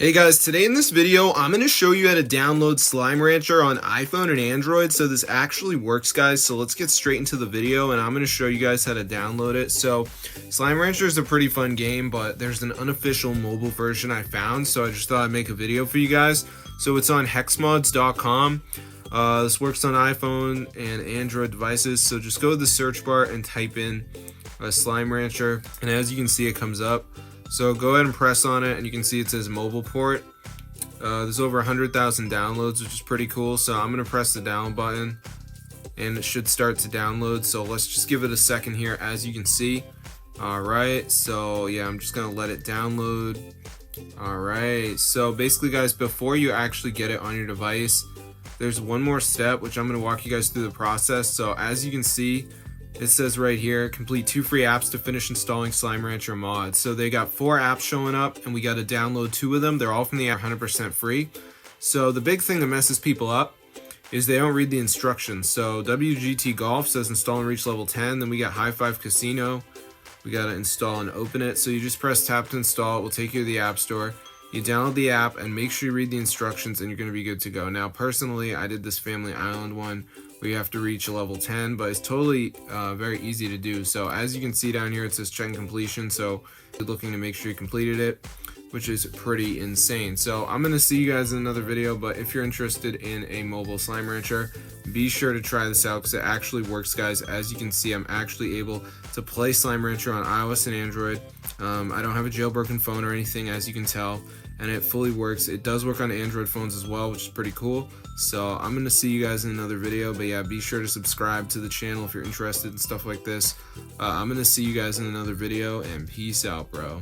Hey guys, today in this video, I'm going to show you how to download Slime Rancher on iPhone and Android. So this actually works, guys. So let's get straight into the video and I'm going to show you guys how to download it. So Slime Rancher is a pretty fun game, but there's an unofficial mobile version I found. So I just thought I'd make a video for you guys. So it's on hexmods.com. This works on iPhone and Android devices. So just go to the search bar and type in Slime Rancher. And as you can see, it comes up. So go ahead and press on it and you can see it says mobile port. There's over 100,000 downloads, which is pretty cool. So I'm going to press the download button and it should start to download. So let's just give it a second here, as you can see. Alright, so yeah, I'm just going to let it download. Alright, so basically guys, before you actually get it on your device, there's one more step, which I'm going to walk you guys through the process. So as you can see, it says right here, complete 2 free apps to finish installing Slime Rancher mods. So they got 4 apps showing up and we got to download 2 of them. They're all from the app, 100% free. So the big thing that messes people up is they don't read the instructions. So WGT Golf says install and reach level 10. Then we got High Five Casino. We got to install and open it. So you just press tap to install. It will take you to the App Store. You download the app and make sure you read the instructions and you're going to be good to go. Now personally, I did this Family Island one where you have to reach a level 10, but it's totally very easy to do. So as you can see down here, it says check completion. So you're looking to make sure you completed it, which is pretty insane. So I'm going to see you guys in another video, but if you're interested in a mobile Slime Rancher, be sure to try this out because it actually works, guys. As you can see, I'm actually able to play Slime Rancher on iOS and Android. I don't have a jailbroken phone or anything, as you can tell, and it fully works. It does work on Android phones as well, which is pretty cool. So I'm going to see you guys in another video, but yeah, be sure to subscribe to the channel if you're interested in stuff like this. I'm going to see you guys in another video, and peace out, bro.